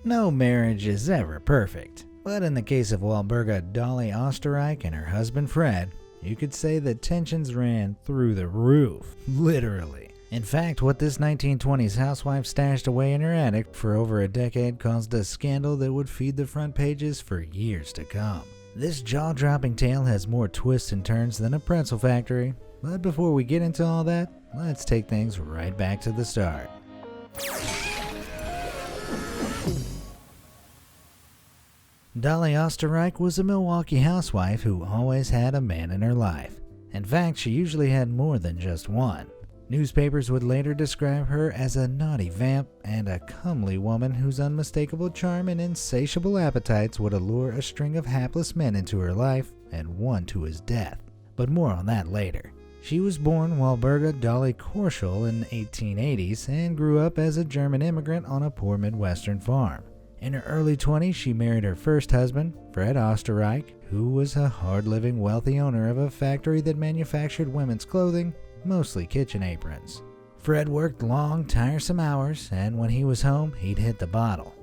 No marriage is ever perfect, but in the case of Walburga Dolly Osterreich and her husband Fred, you could say that tensions ran through the roof, literally. In fact, what this 1920s housewife stashed away in her attic for over a decade caused a scandal that would feed the front pages for years to come. This jaw-dropping tale has more twists and turns than a pretzel factory, but before we get into all that, let's take things right back to the start. Dolly Osterreich was a Milwaukee housewife who always had a man in her life. In fact, she usually had more than just one. Newspapers would later describe her as a naughty vamp and a comely woman whose unmistakable charm and insatiable appetites would allure a string of hapless men into her life and one to his death. But more on that later. She was born Walburga Dolly Korschel in the 1880s and grew up as a German immigrant on a poor Midwestern farm. In her early 20s, she married her first husband, Fred Osterreich, who was a hard-living, wealthy owner of a factory that manufactured women's clothing, mostly kitchen aprons. Fred worked long, tiresome hours, and when he was home, he'd hit the bottle.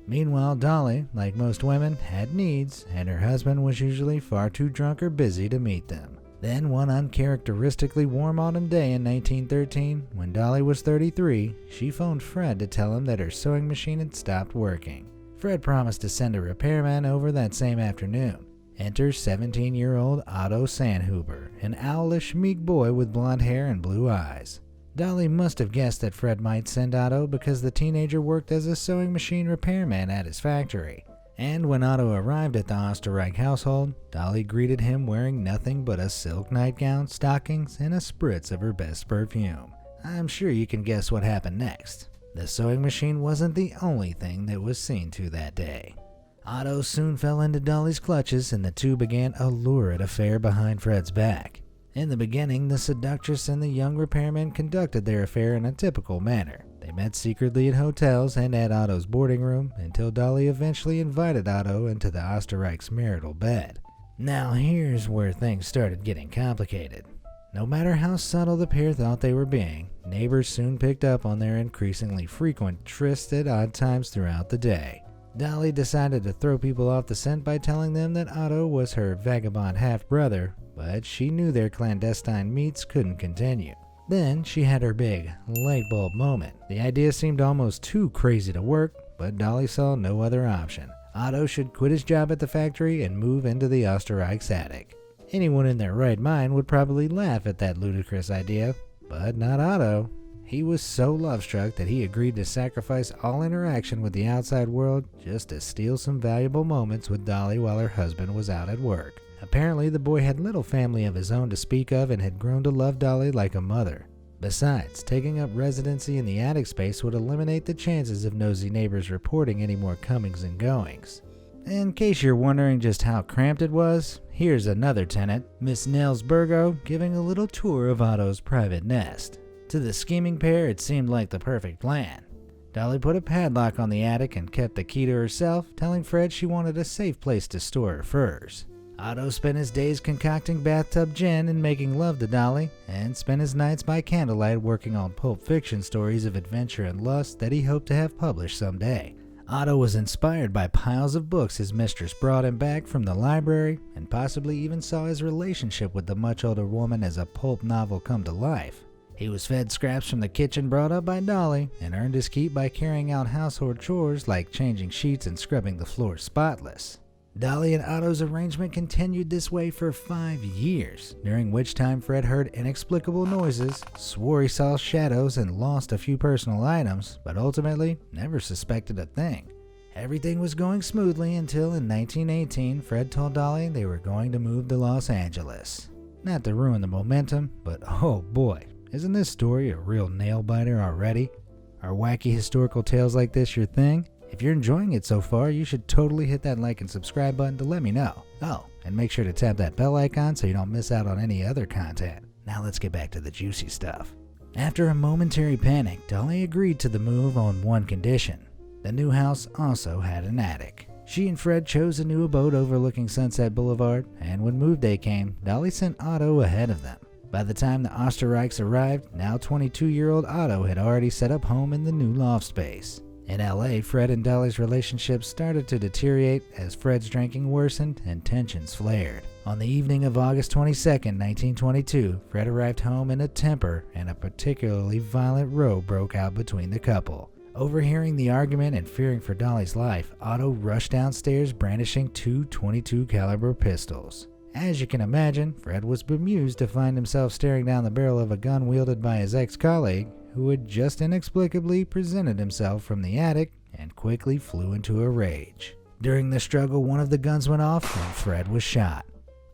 Meanwhile, Dolly, like most women, had needs, and her husband was usually far too drunk or busy to meet them. Then, one uncharacteristically warm autumn day in 1913, when Dolly was 33, she phoned Fred to tell him that her sewing machine had stopped working. Fred promised to send a repairman over that same afternoon. Enter 17-year-old Otto Sandhuber, an owlish, meek boy with blonde hair and blue eyes. Dolly must have guessed that Fred might send Otto because the teenager worked as a sewing machine repairman at his factory. And when Otto arrived at the Osterreich household, Dolly greeted him wearing nothing but a silk nightgown, stockings, and a spritz of her best perfume. I'm sure you can guess what happened next. The sewing machine wasn't the only thing that was seen to that day. Otto soon fell into Dolly's clutches, and the two began a lurid affair behind Fred's back. In the beginning, the seductress and the young repairman conducted their affair in a typical manner. They met secretly at hotels and at Otto's boarding room until Dolly eventually invited Otto into the Osterreich's marital bed. Now here's where things started getting complicated. No matter how subtle the pair thought they were being, neighbors soon picked up on their increasingly frequent trysts at odd times throughout the day. Dolly decided to throw people off the scent by telling them that Otto was her vagabond half-brother, but she knew their clandestine meets couldn't continue. Then she had her big light bulb moment. The idea seemed almost too crazy to work, but Dolly saw no other option. Otto should quit his job at the factory and move into the Osterreich's attic. Anyone in their right mind would probably laugh at that ludicrous idea, but not Otto. He was so love-struck that he agreed to sacrifice all interaction with the outside world just to steal some valuable moments with Dolly while her husband was out at work. Apparently, the boy had little family of his own to speak of and had grown to love Dolly like a mother. Besides, taking up residency in the attic space would eliminate the chances of nosy neighbors reporting any more comings and goings. In case you're wondering just how cramped it was, here's another tenant, Miss Nels Burgo, giving a little tour of Otto's private nest. To the scheming pair, it seemed like the perfect plan. Dolly put a padlock on the attic and kept the key to herself, telling Fred she wanted a safe place to store her furs. Otto spent his days concocting bathtub gin and making love to Dolly, and spent his nights by candlelight working on pulp fiction stories of adventure and lust that he hoped to have published someday. Otto was inspired by piles of books his mistress brought him back from the library, and possibly even saw his relationship with the much older woman as a pulp novel come to life. He was fed scraps from the kitchen brought up by Dolly, and earned his keep by carrying out household chores like changing sheets and scrubbing the floor spotless. Dolly and Otto's arrangement continued this way for 5 years, during which time Fred heard inexplicable noises, swore he saw shadows, and lost a few personal items, but ultimately never suspected a thing. Everything was going smoothly until in 1918, Fred told Dolly they were going to move to Los Angeles. Not to ruin the momentum, but oh boy, isn't this story a real nail-biter already? Are wacky historical tales like this your thing? If you're enjoying it so far, you should totally hit that like and subscribe button to let me know. Oh, and make sure to tap that bell icon so you don't miss out on any other content. Now let's get back to the juicy stuff. After a momentary panic, Dolly agreed to the move on one condition. The new house also had an attic. She and Fred chose a new abode overlooking Sunset Boulevard, and when move day came, Dolly sent Otto ahead of them. By the time the Osterreichs arrived, now 22-year-old Otto had already set up home in the new loft space. In LA, Fred and Dolly's relationship started to deteriorate as Fred's drinking worsened and tensions flared. On the evening of August 22, 1922, Fred arrived home in a temper and a particularly violent row broke out between the couple. Overhearing the argument and fearing for Dolly's life, Otto rushed downstairs brandishing two .22 caliber pistols. As you can imagine, Fred was bemused to find himself staring down the barrel of a gun wielded by his ex-colleague, who had just inexplicably presented himself from the attic and quickly flew into a rage. During the struggle, one of the guns went off and Fred was shot.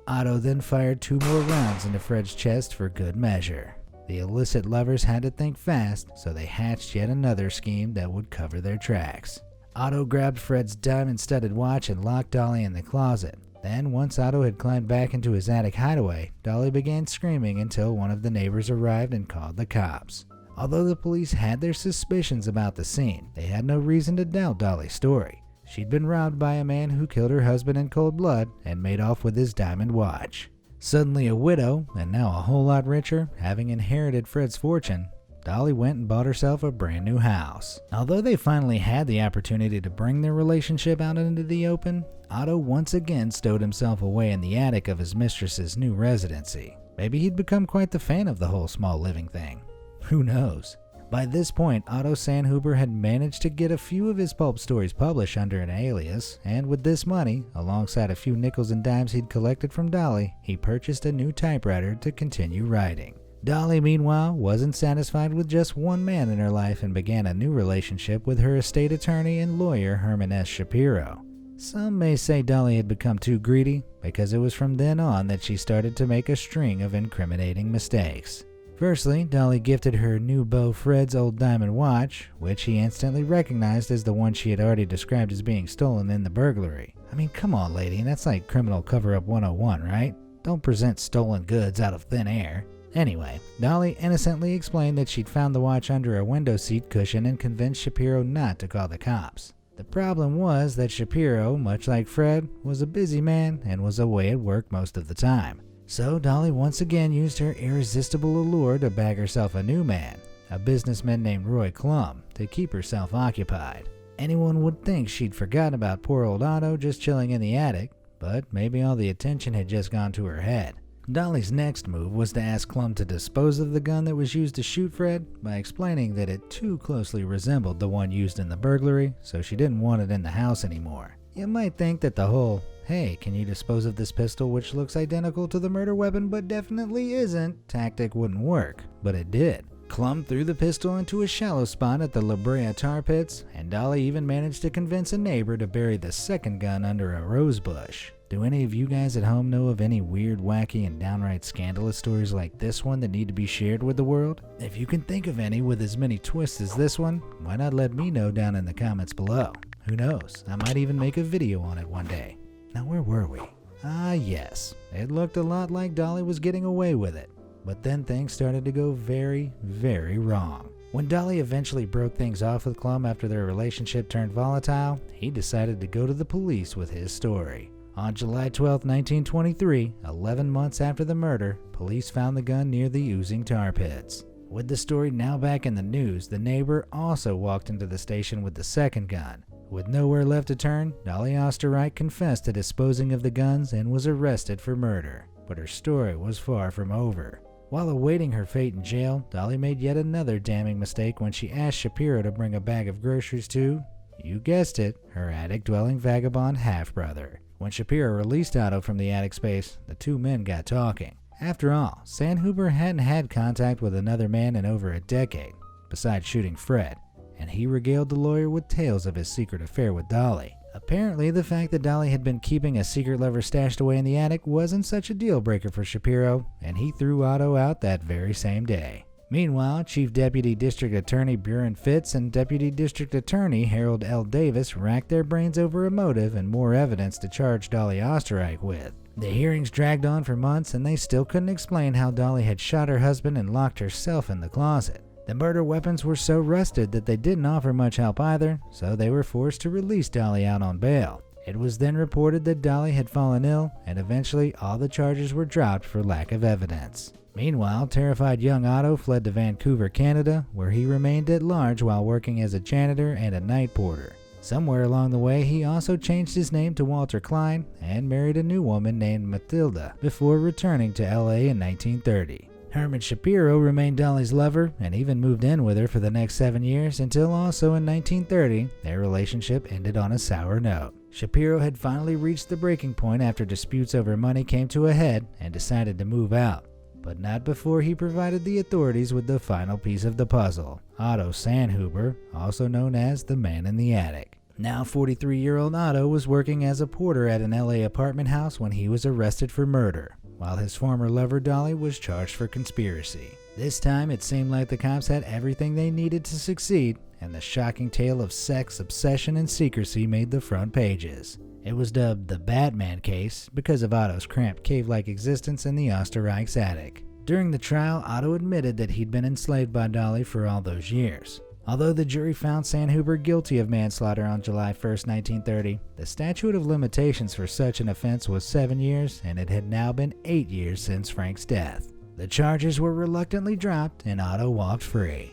Otto then fired 2 more rounds into Fred's chest for good measure. The illicit lovers had to think fast, so they hatched yet another scheme that would cover their tracks. Otto grabbed Fred's diamond-studded watch and locked Dolly in the closet. Then, once Otto had climbed back into his attic hideaway, Dolly began screaming until one of the neighbors arrived and called the cops. Although the police had their suspicions about the scene, they had no reason to doubt Dolly's story. She'd been robbed by a man who killed her husband in cold blood and made off with his diamond watch. Suddenly a widow, and now a whole lot richer, having inherited Fred's fortune, Dolly went and bought herself a brand new house. Although they finally had the opportunity to bring their relationship out into the open, Otto once again stowed himself away in the attic of his mistress's new residency. Maybe he'd become quite the fan of the whole small living thing. Who knows? By this point, Otto Sandhuber had managed to get a few of his pulp stories published under an alias, and with this money, alongside a few nickels and dimes he'd collected from Dolly, he purchased a new typewriter to continue writing. Dolly, meanwhile, wasn't satisfied with just one man in her life and began a new relationship with her estate attorney and lawyer Herman S. Shapiro. Some may say Dolly had become too greedy, because it was from then on that she started to make a string of incriminating mistakes. Firstly, Dolly gifted her new beau Fred's old diamond watch, which he instantly recognized as the one she had already described as being stolen in the burglary. I mean, come on, lady, that's like criminal cover-up 101, right? Don't present stolen goods out of thin air. Anyway, Dolly innocently explained that she'd found the watch under a window seat cushion and convinced Shapiro not to call the cops. The problem was that Shapiro, much like Fred, was a busy man and was away at work most of the time. So Dolly once again used her irresistible allure to bag herself a new man, a businessman named Roy Klum, to keep herself occupied. Anyone would think she'd forgotten about poor old Otto just chilling in the attic, but maybe all the attention had just gone to her head. Dolly's next move was to ask Klum to dispose of the gun that was used to shoot Fred by explaining that it too closely resembled the one used in the burglary, so she didn't want it in the house anymore. You might think that the whole, "Hey, can you dispose of this pistol which looks identical to the murder weapon but definitely isn't," tactic wouldn't work, but it did. Klum threw the pistol into a shallow spot at the La Brea tar pits, and Dolly even managed to convince a neighbor to bury the second gun under a rose bush. Do any of you guys at home know of any weird, wacky, and downright scandalous stories like this one that need to be shared with the world? If you can think of any with as many twists as this one, why not let me know down in the comments below? Who knows, I might even make a video on it one day. Now where were we? Ah yes, it looked a lot like Dolly was getting away with it. But then things started to go very, very wrong. When Dolly eventually broke things off with Klum after their relationship turned volatile, he decided to go to the police with his story. On July 12, 1923, 11 months after the murder, police found the gun near the oozing tar pits. With the story now back in the news, the neighbor also walked into the station with the second gun. With nowhere left to turn, Dolly Osterreich confessed to disposing of the guns and was arrested for murder. But her story was far from over. While awaiting her fate in jail, Dolly made yet another damning mistake when she asked Shapiro to bring a bag of groceries to, you guessed it, her attic-dwelling vagabond half-brother. When Shapiro released Otto from the attic space, the two men got talking. After all, Sandhuber hadn't had contact with another man in over a decade, besides shooting Fred, and he regaled the lawyer with tales of his secret affair with Dolly. Apparently, the fact that Dolly had been keeping a secret lover stashed away in the attic wasn't such a deal-breaker for Shapiro, and he threw Otto out that very same day. Meanwhile, Chief Deputy District Attorney Buren Fitz and Deputy District Attorney Harold L. Davis racked their brains over a motive and more evidence to charge Dolly Osterreich with. The hearings dragged on for months, and they still couldn't explain how Dolly had shot her husband and locked herself in the closet. The murder weapons were so rusted that they didn't offer much help either, so they were forced to release Dolly out on bail. It was then reported that Dolly had fallen ill, and eventually all the charges were dropped for lack of evidence. Meanwhile, terrified young Otto fled to Vancouver, Canada, where he remained at large while working as a janitor and a night porter. Somewhere along the way, he also changed his name to Walter Klein and married a new woman named Matilda before returning to LA in 1930. Herman Shapiro remained Dolly's lover and even moved in with her for the next 7 years until also in 1930, their relationship ended on a sour note. Shapiro had finally reached the breaking point after disputes over money came to a head and decided to move out. But not before he provided the authorities with the final piece of the puzzle, Otto Sandhuber, also known as the Man in the Attic. Now 43-year-old Otto was working as a porter at an LA apartment house when he was arrested for murder, while his former lover Dolly was charged for conspiracy. This time it seemed like the cops had everything they needed to succeed, and the shocking tale of sex, obsession, and secrecy made the front pages. It was dubbed the Batman case because of Otto's cramped cave-like existence in the Osterreich's attic. During the trial, Otto admitted that he'd been enslaved by Dolly for all those years. Although the jury found Sandhuber guilty of manslaughter on July 1, 1930, the statute of limitations for such an offense was 7 years, and it had now been 8 years since Frank's death. The charges were reluctantly dropped, and Otto walked free.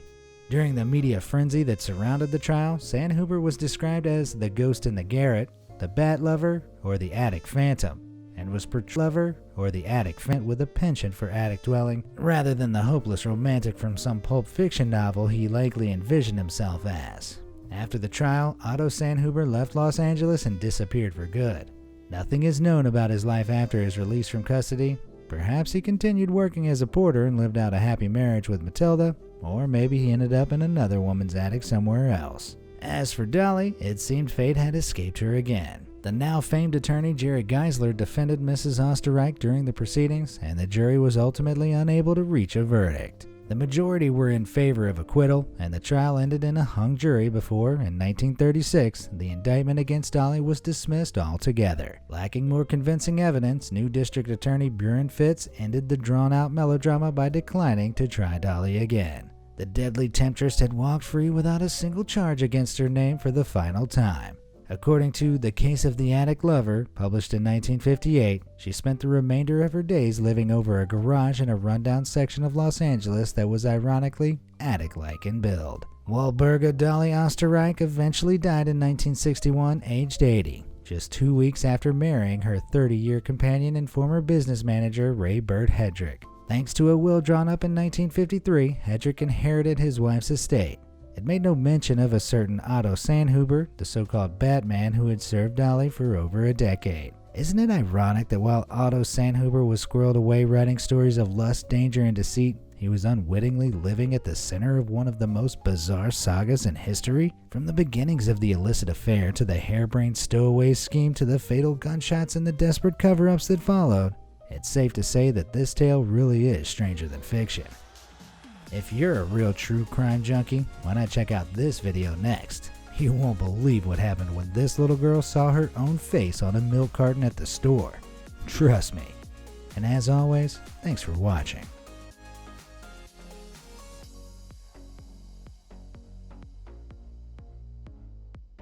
During the media frenzy that surrounded the trial, Sandhuber was described as the ghost in the garret, the bat lover, or the attic phantom, and was portrayed lover or the attic phantom with a penchant for attic dwelling, rather than the hopeless romantic from some pulp fiction novel he likely envisioned himself as. After the trial, Otto Sandhuber left Los Angeles and disappeared for good. Nothing is known about his life after his release from custody. Perhaps he continued working as a porter and lived out a happy marriage with Matilda, or maybe he ended up in another woman's attic somewhere else. As for Dolly, it seemed fate had escaped her again. The now famed attorney Jerry Geisler defended Mrs. Osterreich during the proceedings, and the jury was ultimately unable to reach a verdict. The majority were in favor of acquittal, and the trial ended in a hung jury before, in 1936, the indictment against Dolly was dismissed altogether. Lacking more convincing evidence, new District Attorney Buren Fitz ended the drawn-out melodrama by declining to try Dolly again. The deadly temptress had walked free without a single charge against her name for the final time. According to The Case of the Attic Lover, published in 1958, she spent the remainder of her days living over a garage in a rundown section of Los Angeles that was ironically attic-like in build. Walburga Dolly Osterreich eventually died in 1961, aged 80, just 2 weeks after marrying her 30-year companion and former business manager Ray Burt Hedrick. Thanks to a will drawn up in 1953, Hedrick inherited his wife's estate. It made no mention of a certain Otto Sandhuber, the so-called Batman who had served Dolly for over a decade. Isn't it ironic that while Otto Sandhuber was squirreled away writing stories of lust, danger, and deceit, he was unwittingly living at the center of one of the most bizarre sagas in history? From the beginnings of the illicit affair to the harebrained stowaway scheme to the fatal gunshots and the desperate cover-ups that followed, it's safe to say that this tale really is stranger than fiction. If you're a real true crime junkie, why not check out this video next? You won't believe what happened when this little girl saw her own face on a milk carton at the store. Trust me. And as always, thanks for watching.